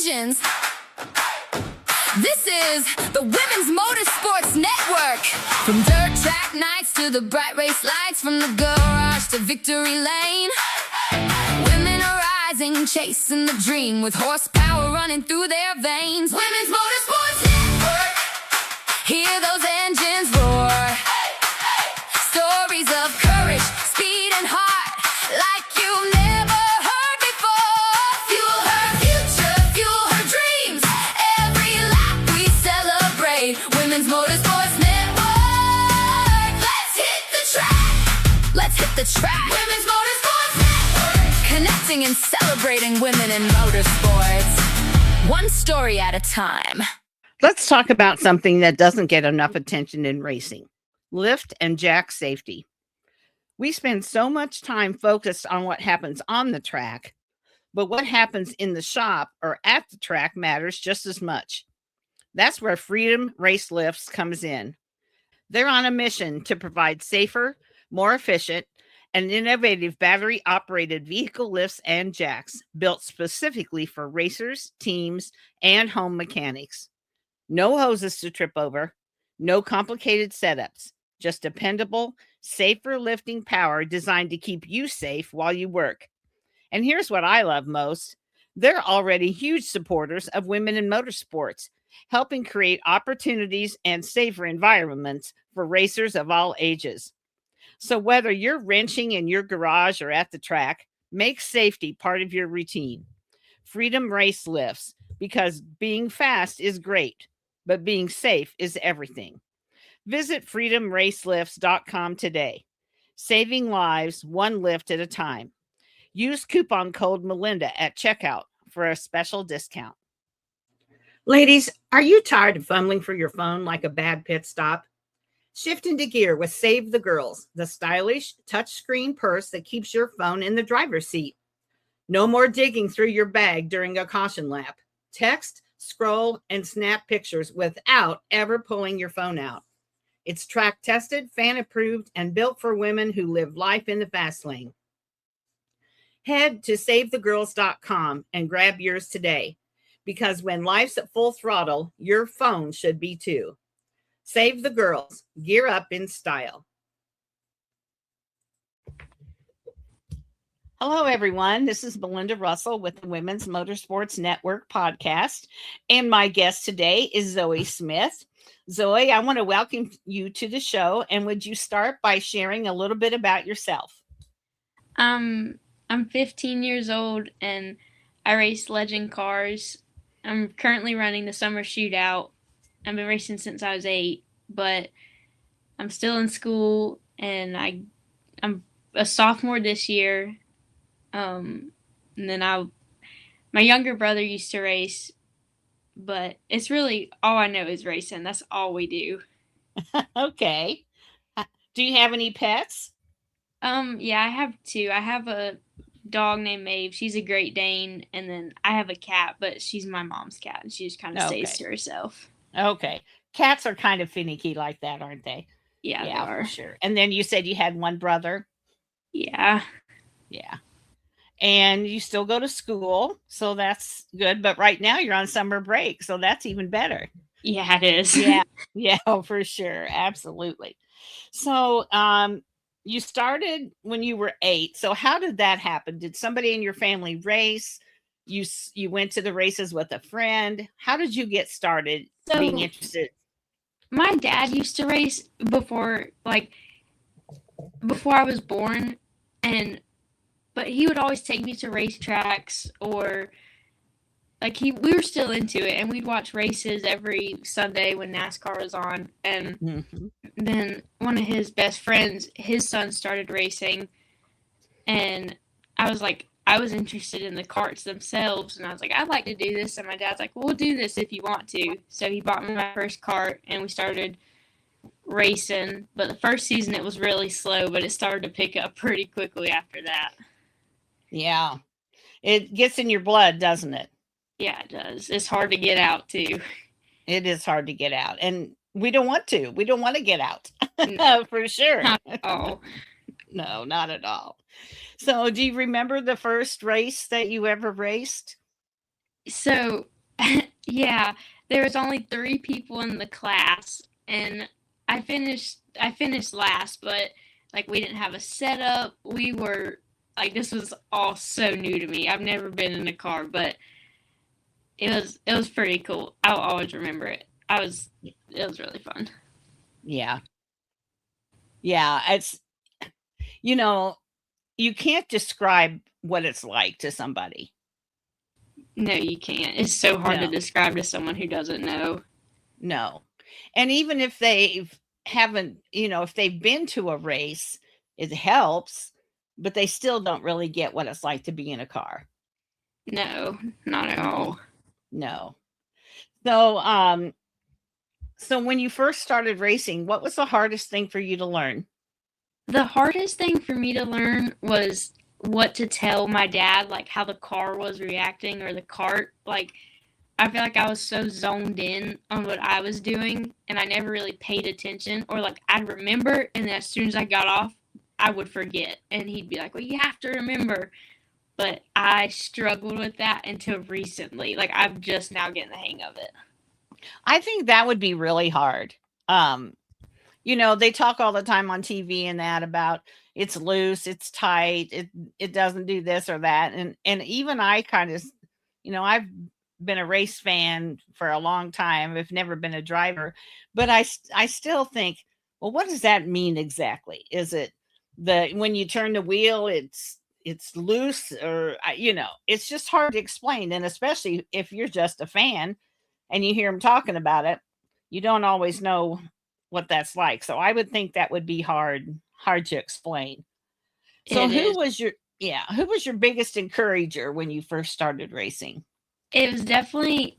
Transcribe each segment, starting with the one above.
decisions. This is the Women's Motorsports Network. From dirt track nights to the bright race lights, from the garage to victory lane. Women are rising, chasing the dream, with horsepower running through their veins. Women's Motorsports Network. Hear those engines roar. Stories of courage, speed, and heart, like you've never heard before. Fuel her future, fuel her dreams. Every lap we celebrate. Women's Motorsports Network. Let's hit the track. Let's hit the track. Women's Motorsports Network. Connecting and celebrating women in motorsports. One story at a time. Let's talk about something that doesn't get enough attention in racing. Lift and jack safety. We spend so much time focused on what happens on the track, but what happens in the shop or at the track matters just as much. That's where Freedom Race Lifts comes in. They're on a mission to provide safer, more efficient, and innovative battery-operated vehicle lifts and jacks built specifically for racers, teams, and home mechanics. No hoses to trip over, no complicated setups. Just dependable, safer lifting power designed to keep you safe while you work. And here's what I love most. They're already huge supporters of women in motorsports, helping create opportunities and safer environments for racers of all ages. So whether you're wrenching in your garage or at the track, make safety part of your routine. Freedom Race Lifts, because being fast is great, but being safe is everything. Visit freedomracelifts.com today. Saving lives one lift at a time. Use coupon code Melinda at checkout for a special discount. Ladies, are you tired of fumbling for your phone like a bad pit stop? Shift into gear with Save the Girls, the stylish touchscreen purse that keeps your phone in the driver's seat. No more digging through your bag during a caution lap. Text, scroll, and snap pictures without ever pulling your phone out. It's track tested, fan approved, and built for women who live life in the fast lane. Head to SaveTheGirls.com and grab yours today, because when life's at full throttle, your phone should be too. Save the Girls. Gear up in style. Hello, everyone. This is Melinda Russell with the Women's Motorsports Network podcast, and my guest today is Zoey Smith. Zoey, I want to welcome you to the show, and would you start by sharing a little bit about yourself? I'm 15 years old, and I race legend cars. I'm currently running the Summer Shootout. I've been racing since I was 8, but I'm still in school, and I'm a sophomore this year. And then my younger brother used to race, but it's really all I know is racing. That's all we do. Okay. Do you have any pets? Yeah, I have 2. I have a dog named Maeve. She's a Great Dane, and then I have a cat, but she's my mom's cat, and she just kind of stays to herself. Okay. Cats are kind of finicky like that, aren't they? Yeah, they are. For sure. And then you said you had one brother? Yeah. Yeah. And you still go to school, so that's good. But right now you're on summer break, so that's even better. Yeah, it is. Yeah, for sure. Absolutely. So you started when you were 8. So how did that happen? Did somebody in your family race? You went to the races with a friend? How did you get started being interested? My dad used to race before I was born, but he would always take me to racetracks, or we were still into it, and we'd watch races every Sunday when NASCAR was on. And then one of his best friends, his son started racing, and I was interested in the karts themselves, and I was like, I'd like to do this. And my dad's like, well, we'll do this if you want to. So he bought me my first kart, and we started racing. But the first season it was really slow, but it started to pick up pretty quickly after that. Yeah. It gets in your blood, doesn't it? Yeah, it does. It's hard to get out too. It is hard to get out, and we don't want to. We don't want to get out. No, for sure. Not at all. No, not at all. So do you remember the first race that you ever raced? So Yeah, there was only 3 people in the class, and I finished last, but like we didn't have a setup. We were like this was all so new to me. I've never been in a car, but it was pretty cool. I'll always remember it. It was really fun. Yeah. Yeah. It's, you know, you can't describe what it's like to somebody. No, you can't. It's so hard to No, describe to someone who doesn't know. no. And even if they haven't, if they've been to a race, it helps, but they still don't really get what it's like to be in a car. No, not at Mm-mm. all. No. So when you first started racing, what was the hardest thing for you to learn? The hardest thing for me to learn was what to tell my dad, like how the car was reacting or the cart. Like, I feel like I was so zoned in on what I was doing and I never really paid attention, or like I'd remember and then as soon as I got off, I would forget. And he'd be like, well, you have to remember. But I struggled with that until recently. Like, I'm just now getting the hang of it. I think that would be really hard. Um, they talk all the time on TV and that about it's loose, it's tight, it doesn't do this or that. And even I kind of, I've been a race fan for a long time. I've never been a driver, but I still think, well, what does that mean exactly? Is it the when you turn the wheel, it's loose, or it's just hard to explain. And especially if you're just a fan and you hear them talking about it, you don't always know what that's like. So I would think that would be hard to explain. So It is. who was your biggest encourager when you first started racing? It was definitely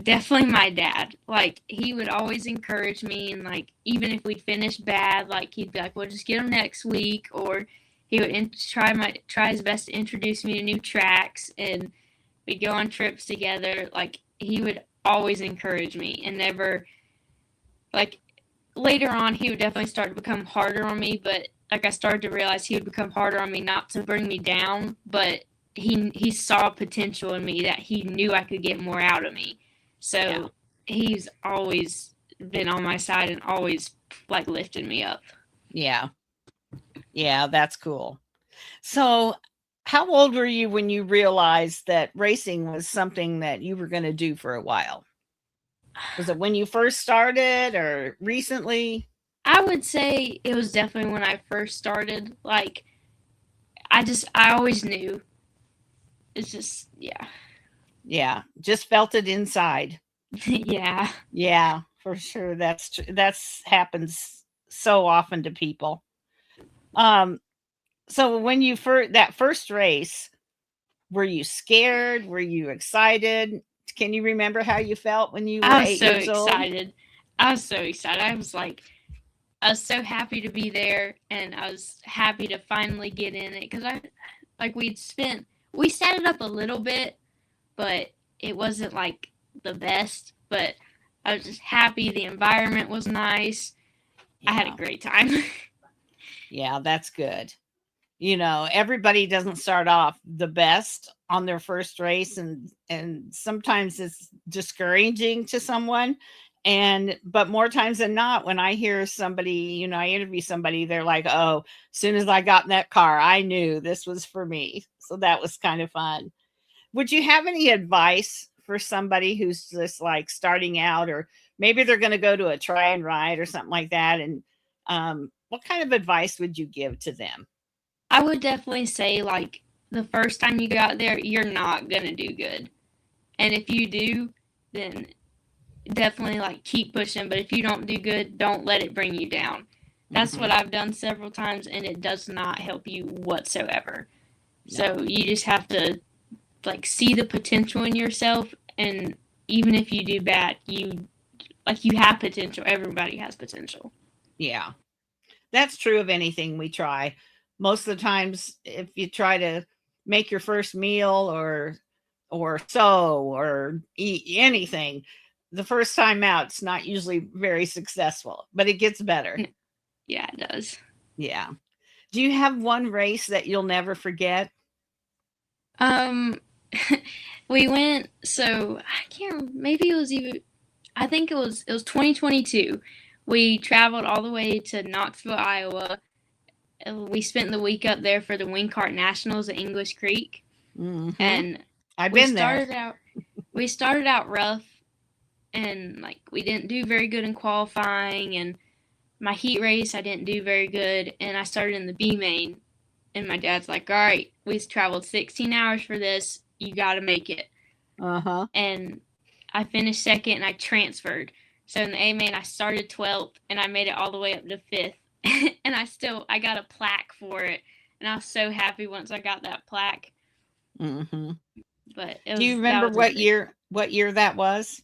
my dad. Like, he would always encourage me, and like even if we finished bad, like he'd be like, "Well, just get them next week," or he would try his best to introduce me to new tracks, and we'd go on trips together. Like, he would always encourage me, and never like later on he would definitely start to become harder on me, but like I started to realize he would become harder on me not to bring me down, but he saw potential in me that he knew I could get more out of me. Yeah. So he's always been on my side and always like lifted me up. Yeah. Yeah, that's cool. So how old were you when you realized that racing was something that you were going to do for a while? Was it when you first started or recently? I would say it was definitely when I first started. Like, I always knew. It's just, yeah. Yeah, just felt it inside. Yeah. Yeah, for sure. That's happens so often to people. Um, so when you that first race, were you scared? Were you excited? Can you remember how you felt when you were I was 8 so years old? excited. I was so excited. I was so happy to be there, and I was happy to finally get in it because we set it up a little bit, but it wasn't like the best. But I was just happy. The environment was nice. I had a Yeah. great time. Yeah, that's good. Everybody doesn't start off the best on their first race, and sometimes it's discouraging to someone. But more times than not, when I hear somebody, I interview somebody, they're like, oh, as soon as I got in that car, I knew this was for me. So that was kind of fun. Would you have any advice for somebody who's just like starting out, or maybe they're going to go to a try and ride or something like that? And what kind of advice would you give to them? I would definitely say, like, the first time you go out there, you're not gonna do good, and if you do, then definitely like keep pushing. But if you don't do good, don't let it bring you down. That's Mhm. what I've done several times, and it does not help you whatsoever. No. So you just have to like see the potential in yourself, and even if you do bad, you have potential. Everybody has potential. Yeah. That's true of anything we try. Most of the times, if you try to make your first meal or sew or eat anything, the first time out, it's not usually very successful, but it gets better. Yeah, it does. Yeah. Do you have one race that you'll never forget? Um, We went, so I can't remember, maybe it was even, I think it was 2022. We traveled all the way to Knoxville, Iowa. We spent the week up there for the Wing Kart Nationals at English Creek, Mm-hmm. and I've we been there. started out we started out rough, and like we didn't do very good in qualifying, and my heat race I didn't do very good, and I started in the B main, and my dad's like, all right, we've traveled 16 hours for this, you got to make it. Uh-huh. And I finished second and I transferred. So in the A main, I started 12th and I made it all the way up to 5th. And I got a plaque for it. And I was so happy once I got that plaque. Mm-hmm. But Do you remember what year that was?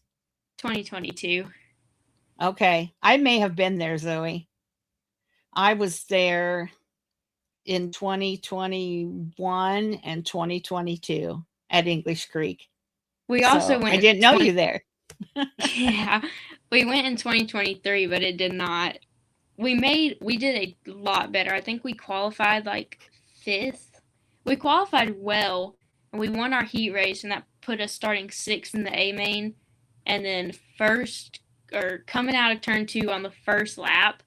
2022. Okay. I may have been there, Zoe. I was there in 2021 and 2022 at English Creek. We also So went. I didn't know you there. Yeah, we went in 2023, but it did not. We did a lot better. I think we qualified like 5th. We qualified well, and we won our heat race, and that put us starting 6th in the A main, and then first or coming out of turn 2 on the first lap,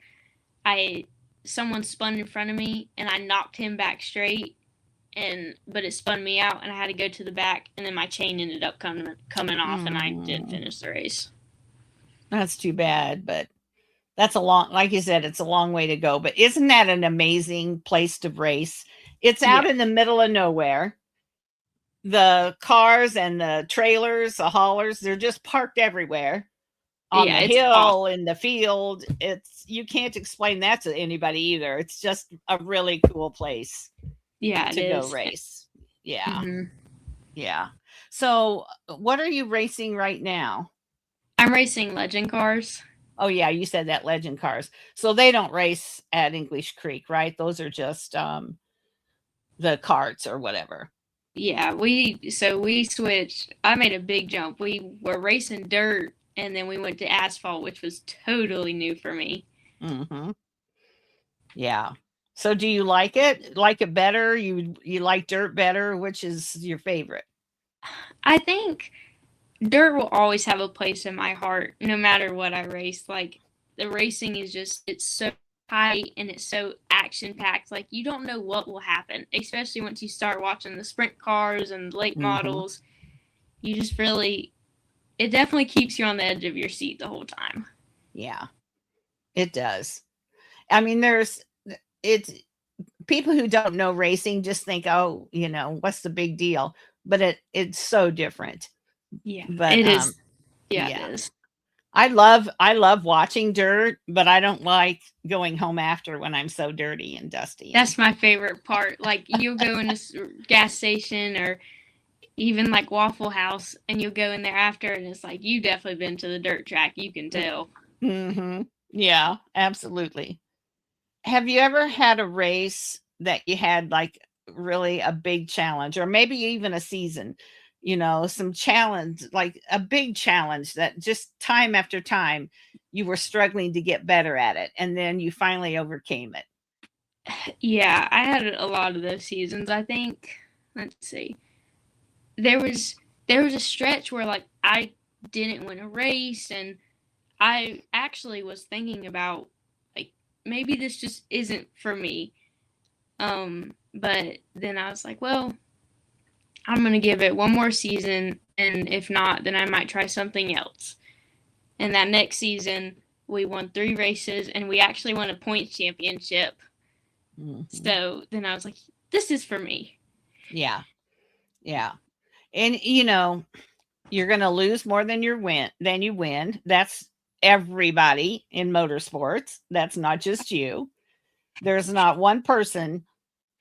someone spun in front of me, and I knocked him back straight, but it spun me out, and I had to go to the back, and then my chain ended up coming off, and I didn't finish the race. That's too bad, but that's like you said, it's a long way to go. But isn't that an amazing place to race? It's out in the middle of nowhere. The cars and the trailers, the haulers, they're just parked everywhere on the hill, awesome. in the field. You can't explain that to anybody either. It's just a really cool place Yeah, to go race. Yeah. Yeah. So what are you racing right now? I'm racing legend cars. Oh yeah, you said that, legend cars. So they don't race at English Creek, right? Those are just the karts or whatever. Yeah, we switched. I made a big jump. We were racing dirt, and then we went to asphalt, which was totally new for me. Mm-hmm. Yeah. So do you like it? Like it better? You like dirt better? Which is your favorite? I think dirt will always have a place in my heart, no matter what I race. Like the racing is it's so tight and it's so action packed. Like you don't know what will happen, especially once you start watching the sprint cars and late models. You just it definitely keeps you on the edge of your seat the whole time. Yeah, it does. I mean, it's people who don't know racing just think, oh, what's the big deal? But it's so different. Yeah, but it is. Yeah, it is. I love watching dirt, but I don't like going home after when I'm so dirty and dusty. That's my favorite part. Like you'll go in a gas station or even like Waffle House, and you'll go in there after, and it's like you definitely been to the dirt track. You can tell. Mm-hmm. Yeah, absolutely. Have you ever had a race that you had like really a big challenge, or maybe even a season? Some challenge, like a big challenge that just time after time you were struggling to get better at it, and then you finally overcame it. Yeah, I had a lot of those seasons. I think, let's see, there was a stretch where like I didn't win a race, and I actually was thinking about like maybe this just isn't for me. But then I was like, well, I'm going to give it one more season, and if not, then I might try something else. And that next season, we won 3 races, and we actually won a points championship. So then I was like, this is for me. Yeah. Yeah. And, you're going to lose more than you win. That's everybody in motorsports. That's not just you. There's not one person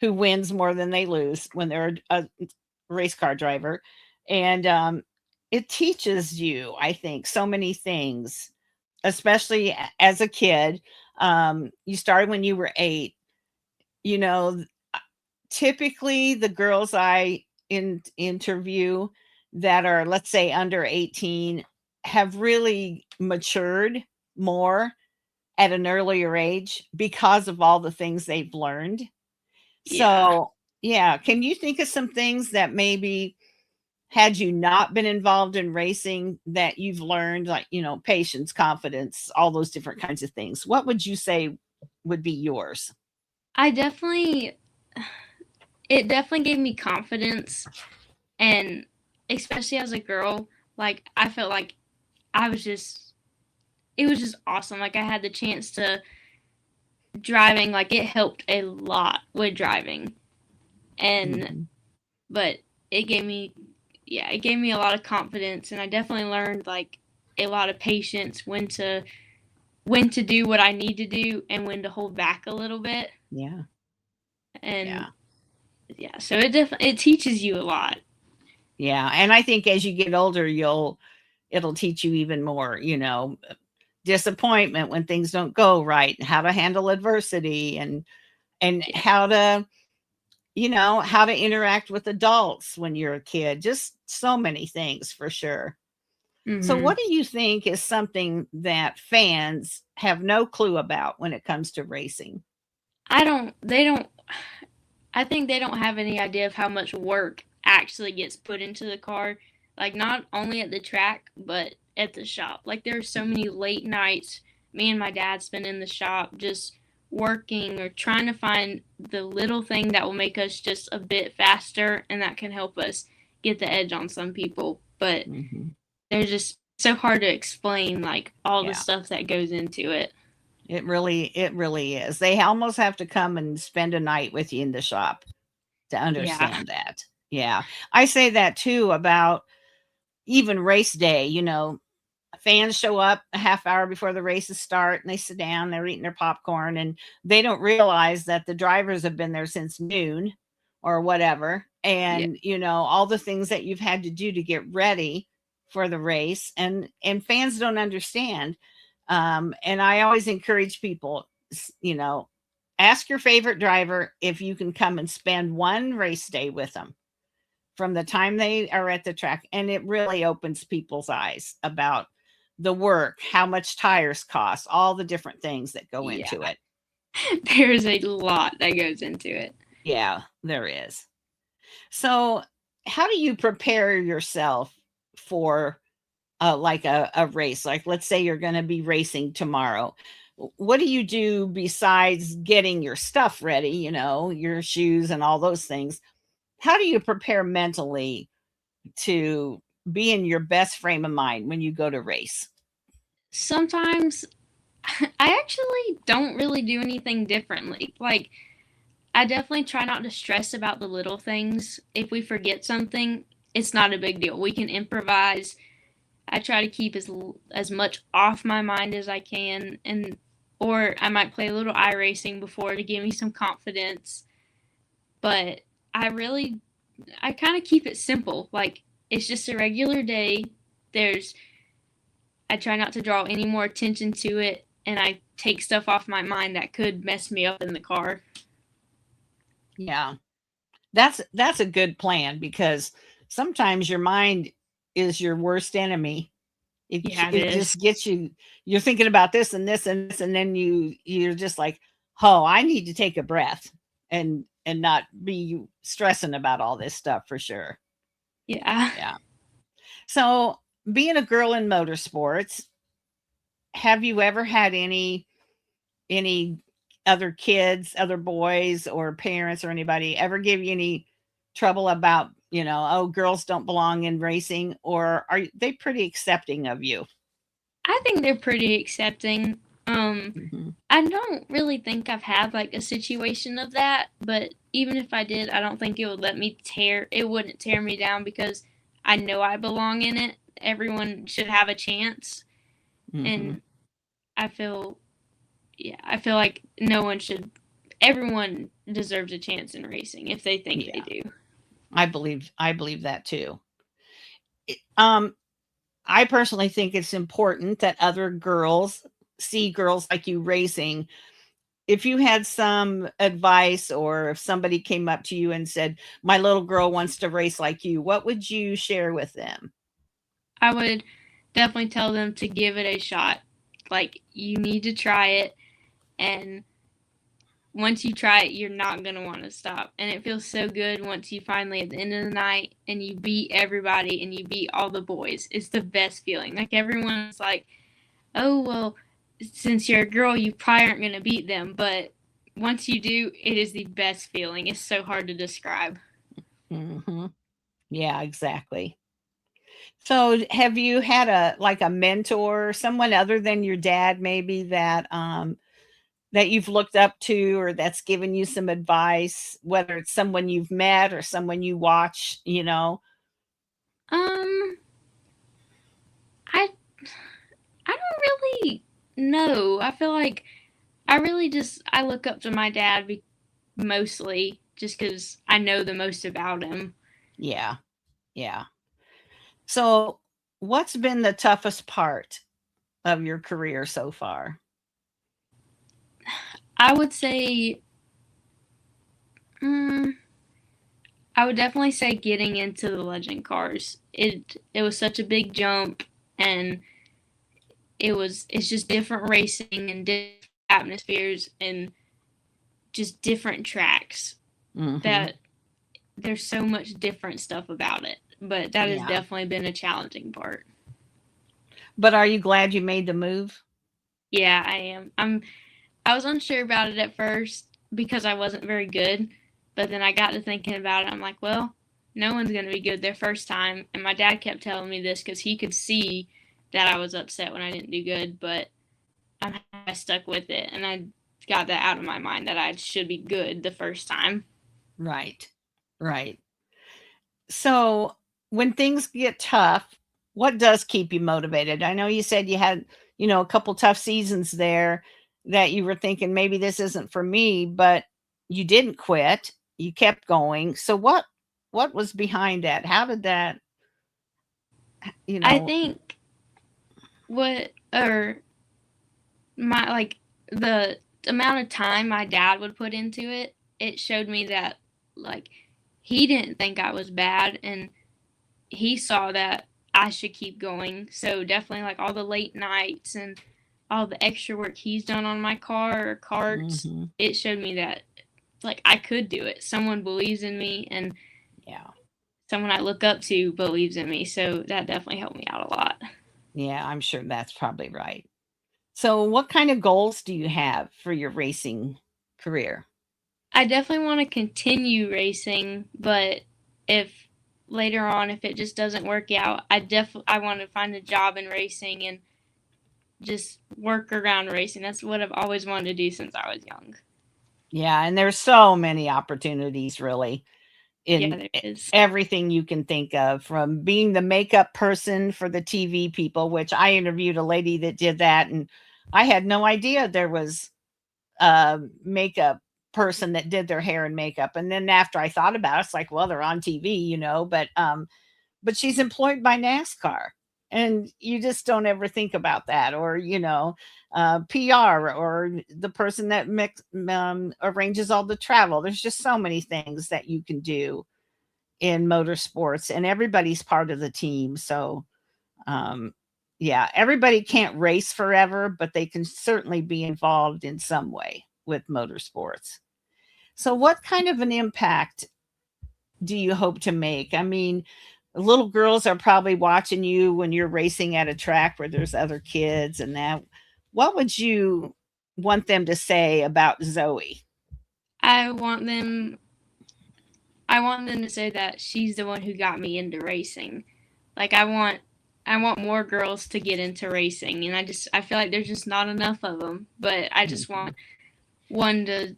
who wins more than they lose when they're a race car driver. And it teaches you, I think, so many things, especially as a kid. You started when you were 8. Typically the girls I interview that are, let's say, under 18 have really matured more at an earlier age because of all the things they've learned. So, yeah. Can you think of some things that maybe had you not been involved in racing that you've learned, like, patience, confidence, all those different kinds of things? What would you say would be yours? I definitely, it definitely gave me confidence, and especially as a girl, like I felt like I was just, it was just awesome. Like I had the chance to driving, like it helped a lot with driving, and but it gave me, yeah, it gave me a lot of confidence, and I definitely learned like a lot of patience, when to do what I need to do and when to hold back a little bit. Yeah. And yeah, so it teaches you a lot. Yeah. And I think as you get older, it'll teach you even more, disappointment when things don't go right, and how to handle adversity, and Yeah. how to interact with adults when you're a kid. Just so many things for sure. So Mm-hmm. what do you think is something that fans have no clue about when it comes to racing? They don't, I think they don't have any idea of how much work actually gets put into the car. Like not only at the track, but at the shop. Like there's so many late nights me and my dad spend in the shop just working or trying to find the little thing that will make us just a bit faster and that can help us get the edge on some people. But Mm-hmm. they're just so hard to explain, like all the Yeah. stuff that goes into it. It really is. They almost have to come and spend a night with you in the shop to Yeah. understand that. Yeah. I say that too about even race day. Fans show up a half hour before the races start, and they sit down, they're eating their popcorn, and they don't realize that the drivers have been there since noon or whatever. Yeah. And, all the things that you've had to do to get ready for the race, and fans don't understand. And I always encourage people, ask your favorite driver if you can come and spend one race day with them from the time they are at the track. And it really opens people's eyes about the work, how much tires cost, all the different things that go into Yeah. it. There's a lot that goes into it. Yeah, there is. So, how do you prepare yourself for like a race? Like, let's say you're going to be racing tomorrow. What do you do besides getting your stuff ready, your shoes and all those things? How do you prepare mentally to be in your best frame of mind when you go to race? Sometimes I actually don't really do anything differently. Like, I definitely try not to stress about the little things. If we forget something, it's not a big deal. We can improvise. I try to keep as much off my mind as I can, and or I might play a little iRacing before to give me some confidence. But I kind of keep it simple. Like it's just a regular day. There's I try not to draw any more attention to it, and I take stuff off my mind that could mess me up in the car. Yeah. That's a good plan, because sometimes your mind is your worst enemy. Yeah, it It is. just gets you, you're thinking about this and this and this, and then you're just like, "Oh, I need to take a breath and not be stressing about all this stuff for sure." Yeah. Yeah. So, being a girl in motorsports, have you ever had any other kids, other boys or parents or anybody ever give you any trouble about, oh, girls don't belong in racing, or are they pretty accepting of you? I think they're pretty accepting. Mhm. I don't really think I've had like a situation of that, but even if I did, I don't think it wouldn't tear me down because I know I belong in it. Everyone should have a chance. Mhm. And I feel, yeah, I feel like everyone deserves a chance in racing if they think they Yeah, do. I believe that too. It- Um, I personally think it's important that other girls see girls like you racing. If you had some advice, or if somebody came up to you and said, "My little girl wants to race like you," what would you share with them? I would definitely tell them to give it a shot. Like, you need to try it, and once you try it, you're not going to want to stop. And it feels so good once you finally, at the end of the night, and you beat everybody and you beat all the boys. It's the best feeling. Like, everyone's like, oh, well, since you're a girl, you probably aren't going to beat them. But once you do, it is the best feeling. It's so hard to describe. Hmm. Yeah, exactly. So have you had a mentor, someone other than your dad maybe that you've looked up to or that's given you some advice, whether it's someone you've met or someone you watch, you know? Um, I I don't really know. I feel like I look up to my dad mostly just because I know the most about him. Yeah. Yeah. So what's been the toughest part of your career so far? I would say, mm, I would definitely say getting into the legend cars. It was such a big jump, and it's just different racing and different atmospheres and just different tracks Hmm. that there's so much different stuff about it. But that has Yeah. definitely been a challenging part. But are you glad you made the move? Yeah, I am. I was unsure about it at first because I wasn't very good, but then I got to thinking about it. I'm like, well, no one's going to be good their first time. And my dad kept telling me this because he could see that I was upset when I didn't do good, but I stuck with it and I got that out of my mind that I should be good the first time. Right. Right. So when things get tough, what does keep you motivated? I know you said you had, a couple tough seasons there that you were thinking maybe this isn't for me, but you didn't quit. You kept going. So what was behind that? How did that, you I know, think what, or my, like, the amount of time my dad would put into it, it showed me that, like, he didn't think I was bad and he saw that I should keep going. So definitely like all the late nights and all the extra work he's done on my car or carts, mhm, it showed me that like I could do it. Someone believes in me and yeah. someone I look up to believes in me. So that definitely helped me out a lot. Yeah, I'm sure that's probably right. So what kind of goals do you have for your racing career? I definitely want to continue racing, but if later on if it just doesn't work out, I want to find a job in racing and just work around racing. That's what I've always wanted to do since I was young. Yeah, and there's so many opportunities really Yeah, in there is. everything you can think of, from being the makeup person for the TV people, which I interviewed a lady that did that, and I had no idea there was a makeup person that did their hair and makeup. And then after I thought about it, it's like, well, they're on TV, but she's employed by NASCAR. And you just don't ever think about that, or PR, or the person that arranges all the travel. There's just so many things that you can do in motorsports, and everybody's part of the team. So, um, yeah, everybody can't race forever, but they can certainly be involved in some way with motorsports. So, what kind of an impact do you hope to make? I mean, little girls are probably watching you when you're racing at a track where there's other kids and that. What would you want them to say about Zoe? I want them I want them to say that she's the one who got me into racing. Like I want more girls to get into racing and I feel like there's just not enough of them, but I just Mhm. want one to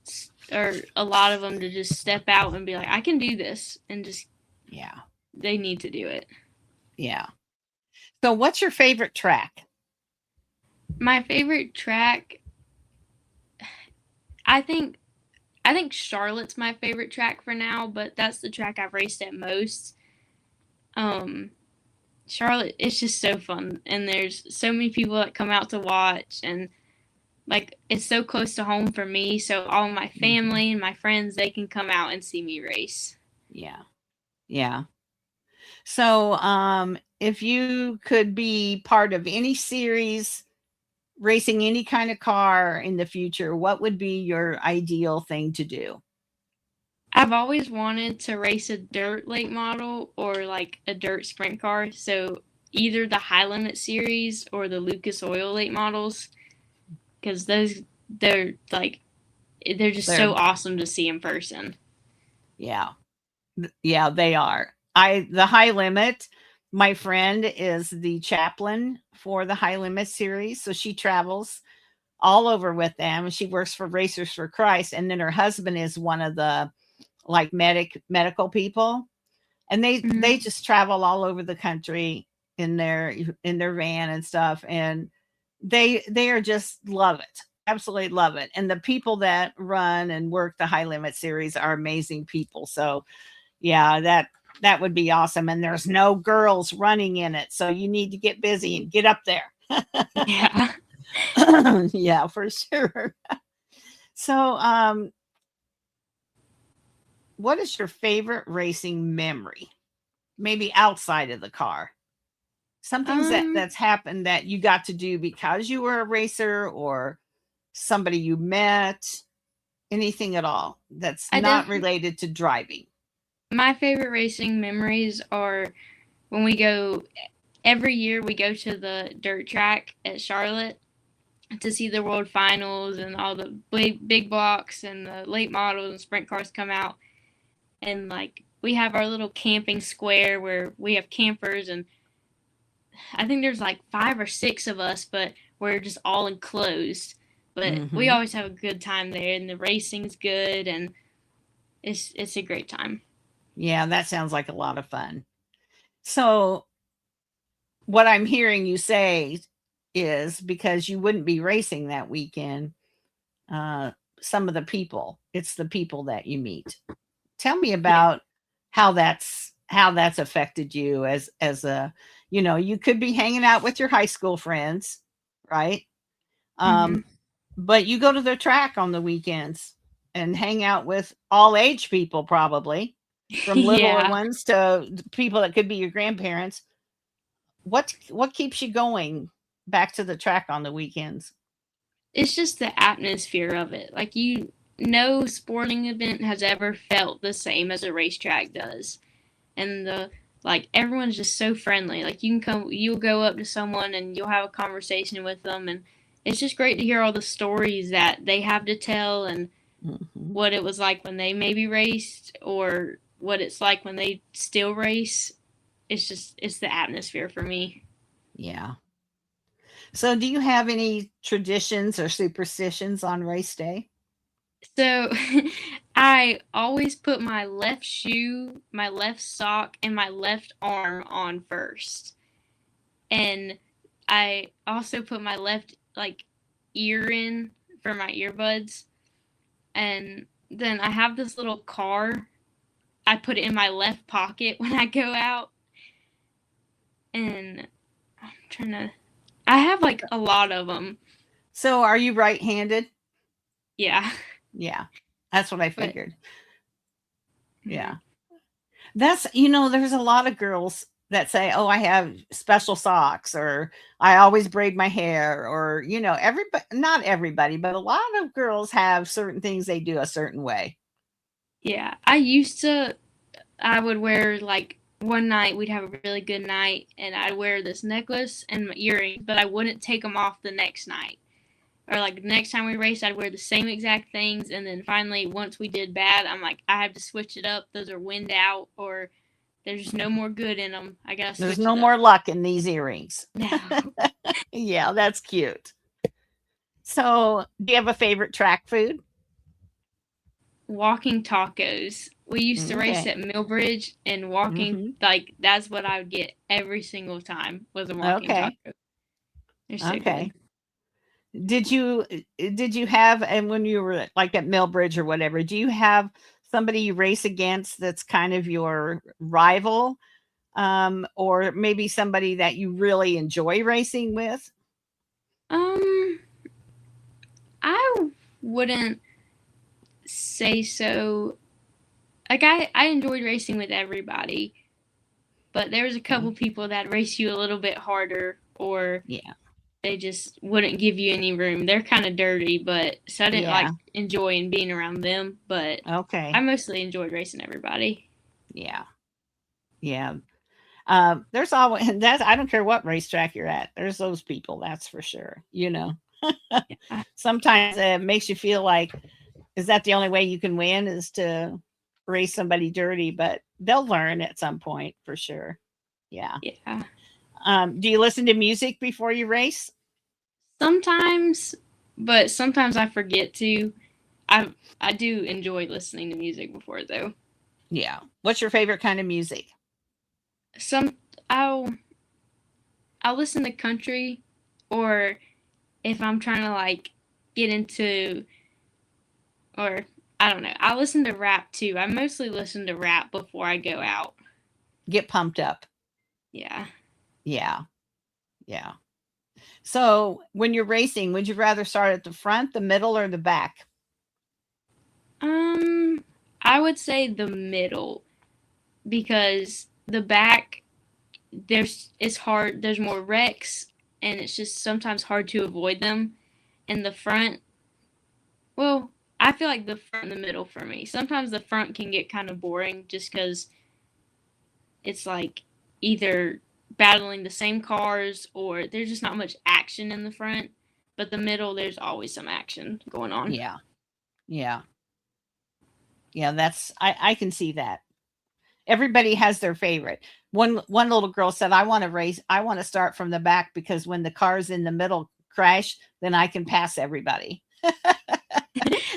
or a lot of them to just step out and be like I can do this and just Yeah. they need to do it. Yeah. So, what's your favorite track? My favorite track, I think I think Charlotte's my favorite track for now, but that's the track I've raced at most. Um Charlotte, it's just so fun, and there's so many people that come out to watch, and like it's so close to home for me. So all my Mhm. family and my friends, they can come out and see me race. Yeah. Yeah. So, if you could be part of any series racing any kind of car in the future, what would be your ideal thing to do? I've always wanted to race a dirt late model or like a dirt sprint car. So either the High Limit series or the Lucas Oil late models, because they're like they're just There. so awesome to see in person. Yeah. Yeah, they are. The High Limit, my friend is the chaplain for the High Limit series. So she travels all over with them. She works for Racers for Christ. And then her husband is one of the like medical people. And they just travel all over the country in their van and stuff. And they are just love it. Absolutely love it. And the people that run and work the High Limit series are amazing people. So yeah, that would be awesome. And there's no girls running in it. So you need to get busy and get up there. Yeah. Yeah, for sure. So what is your favorite racing memory? Maybe outside of the car. Some things that's happened that you got to do because you were a racer or somebody you met, anything at all that's not related to driving. My favorite racing memories are when we go every year we go to the dirt track at Charlotte to see the world finals and all the big blocks and the late models and sprint cars come out. And like we have our little camping square where we have campers, and I think there's like 5 or 6 of us, but we're just all enclosed. But we always have a good time there, and the racing's good, and it's a great time. Yeah, that sounds like a lot of fun. So what I'm hearing you say is because you wouldn't be racing that weekend, some of the people, it's the people that you meet. Tell me about how that's affected you as a, you could be hanging out with your high school friends, right? But you go to the track on the weekends and hang out with all age people, probably from littler ones to people that could be your grandparents. What keeps you going back to the track on the weekends? It's just the atmosphere of it. Like no sporting event has ever felt the same as a racetrack does. And everyone's just so friendly. Like you'll go up to someone and you'll have a conversation with them, and it's just great to hear all the stories that they have to tell and what it was like when they maybe raced or what it's like when they still race. It's the atmosphere for me. Yeah. So do you have any traditions or superstitions on race day? So I always put my left shoe, my left sock, and my left arm on first. And I also put my left ear in for my earbuds. And then I have this little car. I put it in my left pocket when I go out. And I have a lot of them. So are you right-handed? Yeah. Yeah. That's what I figured. Yeah. That's, there's a lot of girls that say, oh, I have special socks, or I always braid my hair, or, everybody, not everybody, but a lot of girls have certain things they do a certain way. Yeah. I would wear one night we'd have a really good night and I'd wear this necklace and my earrings, but I wouldn't take them off the next night. Or the next time we raced, I'd wear the same exact things, and then finally, once we did bad, I'm like, I have to switch it up. Those are wind out, or there's just no more good in them. I gotta switch. There's no more luck in these earrings. No. Yeah, that's cute. So, do you have a favorite track food? Walking tacos. We used to race at Millbridge, and walking that's what I would get every single time was a walking taco. They're so good. Did you have, and when you were at Millbridge or whatever, do you have somebody you race against that's kind of your rival, or maybe somebody that you really enjoy racing with? I wouldn't say so. I enjoyed racing with everybody, but there was a couple people that race you a little bit harder, or they just wouldn't give you any room. They're kind of dirty, but so I didn't like enjoying being around them. But Okay. I mostly enjoyed racing everybody. Yeah. Yeah. There's always that. I don't care what racetrack you're at. There's those people. That's for sure. Yeah. Sometimes it makes you feel like, is that the only way you can win is to race somebody dirty? But they'll learn at some point for sure. Yeah. Yeah. Do you listen to music before you race? Sometimes, but sometimes I forget to. I do enjoy listening to music before though. Yeah. What's your favorite kind of music? I'll listen to country, or if I'm trying to like get into, or I don't know, I listen to rap too. I mostly listen to rap before I go out. Get pumped up. Yeah. Yeah. Yeah. So when you're racing, would you rather start at the front, the middle, or the back? I would say the middle, because the back it's hard. There's more wrecks, and it's just sometimes hard to avoid them. And the front, well, I feel like the front and the middle for me. Sometimes the front can get kind of boring just because it's like either battling the same cars or there's just not much action in the front. But the middle, there's always some action going on. Yeah. Yeah. Yeah, I can see that. Everybody has their favorite. One little girl said, I want to start from the back because when the cars in the middle crash, then I can pass everybody.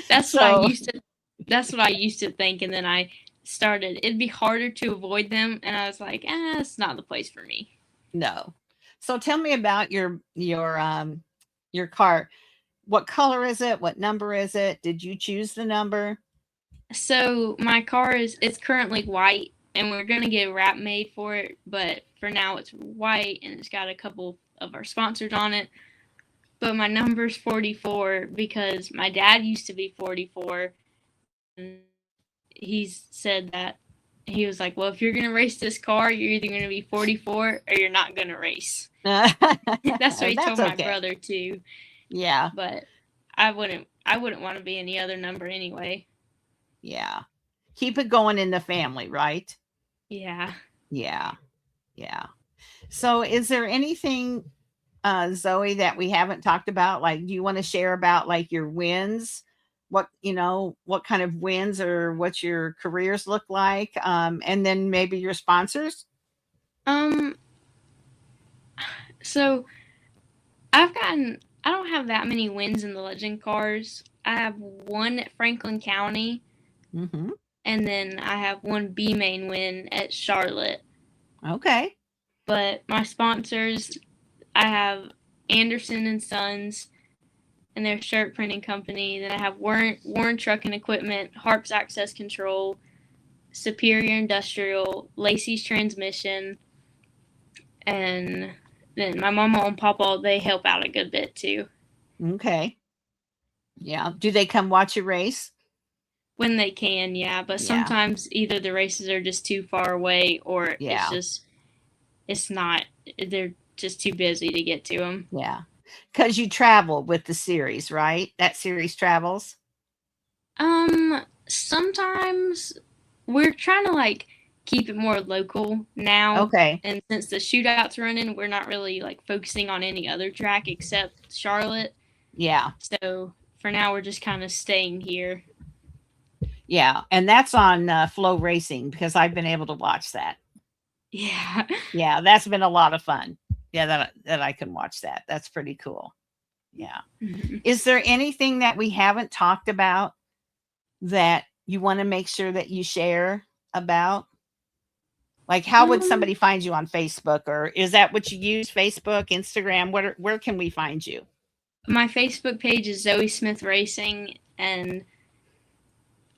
That's what I used to think, and then I started. It'd be harder to avoid them, and I was like, it's not the place for me. No. So tell me about your car. What color is it? What number is it? Did you choose the number? So my car it's currently white, and we're gonna get a wrap made for it, but for now it's white, and it's got a couple of our sponsors on it. But my number's 44 because my dad used to be 44, and he's said that he was like, well, if you're gonna race this car, you're either gonna be 44 or you're not gonna race. That's what he told my brother too. Yeah. But I wouldn't want to be any other number anyway. Yeah. Keep it going in the family, right? Yeah. Yeah. Yeah. So is there anything, Zoey, that we haven't talked about? Like, do you want to share about like your wins? What kind of wins or what your careers look like? And then maybe your sponsors? So I don't have that many wins in the legend cars. I have one at Franklin County. Mm-hmm. And then I have one B main win at Charlotte. Okay. But my sponsors, I have Anderson and Sons and their shirt printing company. Then I have Warren Truck and Equipment, Harps Access Control, Superior Industrial, Lacey's Transmission, and then my mama and papa, they help out a good bit too. Okay. Yeah. Do they come watch you race? When they can, yeah. But sometimes either the races are just too far away or it's not. They're just too busy to get to them. Yeah. Because you travel with the series, right? That series travels? Sometimes we're trying to like keep it more local now. Okay. And since the shootout's running, we're not really like focusing on any other track except Charlotte. Yeah. So for now, we're just kind of staying here. Yeah. And that's on FloRacing because I've been able to watch that. Yeah. Yeah. That's been a lot of fun. Yeah. That I can watch that. That's pretty cool. Yeah. Mm-hmm. Is there anything that we haven't talked about that you want to make sure that you share about? Like, how would somebody find you on Facebook, or is that what you use? Facebook, Instagram? Where can we find you? My Facebook page is Zoey Smith Racing, and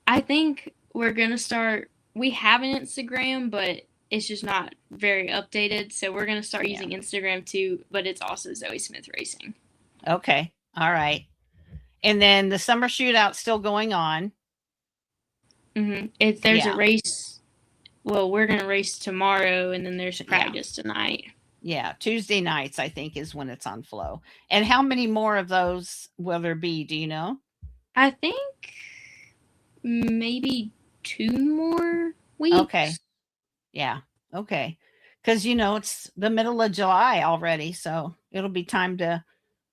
I think we're gonna start. We have an Instagram, but it's just not very updated. So we're gonna start using Instagram too, but it's also Zoey Smith Racing. Okay, all right. And then the Summer Shootout still going on. Mm-hmm. If there's a race, well, we're gonna race tomorrow, and then there's practice tonight. Yeah, Tuesday nights, I think, is when it's on Flow. And how many more of those will there be? Do you know? I think maybe 2 more Okay. weeks. Yeah. Okay. Because, it's the middle of July already. So it'll be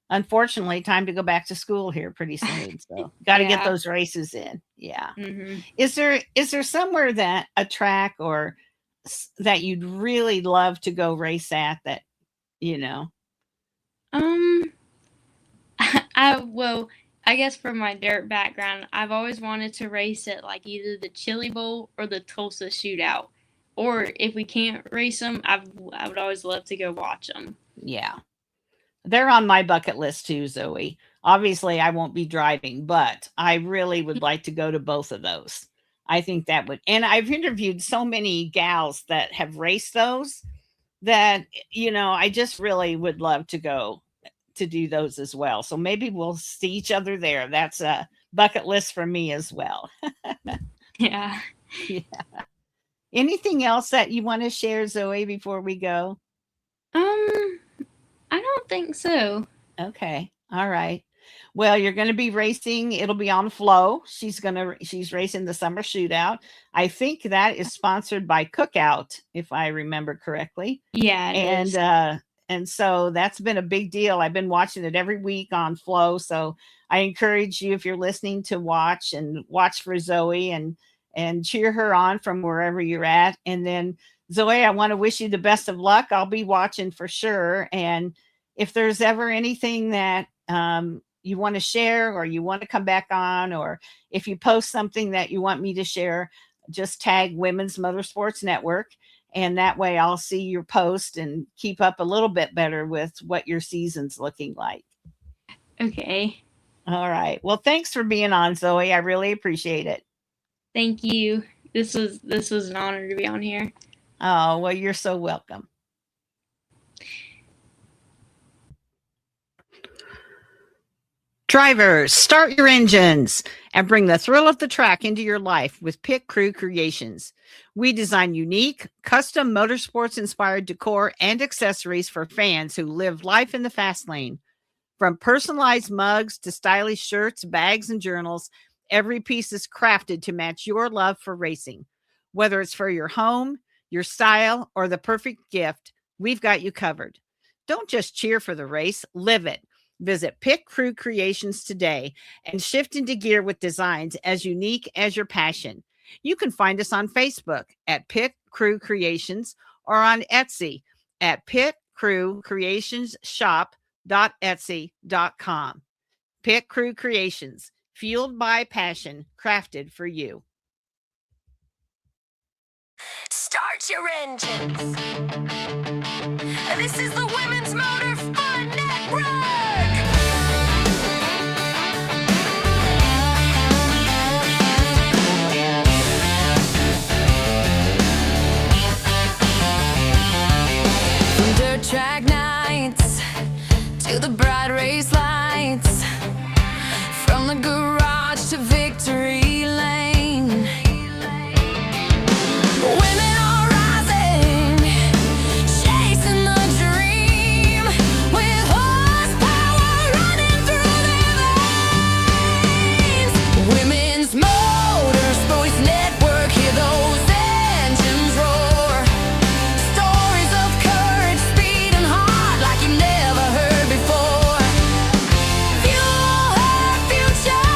unfortunately, time to go back to school here pretty soon. So got to get Yeah. those races in. Yeah. Mhm. Is there somewhere that a track or that you'd really love to go race at that, you know? Um, well, I guess from my dirt background, I've always wanted to race at like either the Chili Bowl or the Tulsa Shootout. Or if we can't race them, I would always love to go watch them. Yeah. They're on my bucket list too, Zoe. Obviously, I won't be driving, but I really would like to go to both of those. I think that would, and I've interviewed so many gals that have raced those that, I just really would love to go to do those as well. So maybe we'll see each other there. That's a bucket list for me as well. Yeah. Yeah. Anything else that you want to share, Zoe, before we go? Um, I don't think so. Okay. All right. Well, you're going to be racing. It'll be on Flow. She's racing the Summer Shootout. I think that is sponsored by Cookout, if I remember correctly. Yeah, it is. And so that's been a big deal. I've been watching it every week on Flow. So I encourage you, if you're listening, to watch for Zoe and cheer her on from wherever you're at. And then Zoe, I want to wish you the best of luck. I'll be watching for sure. And if there's ever anything that you want to share or you want to come back on, or if you post something that you want me to share, just tag Women's Motorsports Network. And that way I'll see your post and keep up a little bit better with what your season's looking like. Okay. All right. Well, thanks for being on, Zoe. I really appreciate it. Thank you. This was an honor to be on here. Oh, well, you're so welcome. Drivers, start your engines and bring the thrill of the track into your life with Pit Crew Creations. We design unique, custom motorsports-inspired decor and accessories for fans who live life in the fast lane. From personalized mugs to stylish shirts, bags, and journals, every piece is crafted to match your love for racing. Whether it's for your home, your style, or the perfect gift, we've got you covered. Don't just cheer for the race, live it. Visit Pit Crew Creations today and shift into gear with designs as unique as your passion. You can find us on Facebook at Pit Crew Creations or on Etsy at Pit Crew Creations Shop.etsy.com. Pit Crew Creations, fueled by passion, crafted for you. Start your engines. This is the Women's Motor Fun Network. From dirt track nights to the bright race lights, from the garage to victory lane. Women are rising, chasing the dream, with horsepower running through their veins. Women's Motorsports Network, hear those engines roar. Stories of courage, speed, and heart like you've never heard before. Fuel her future,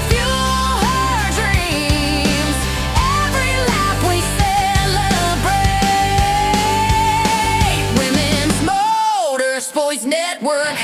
fuel her dreams. Every lap we celebrate. Women's Motorsports Network.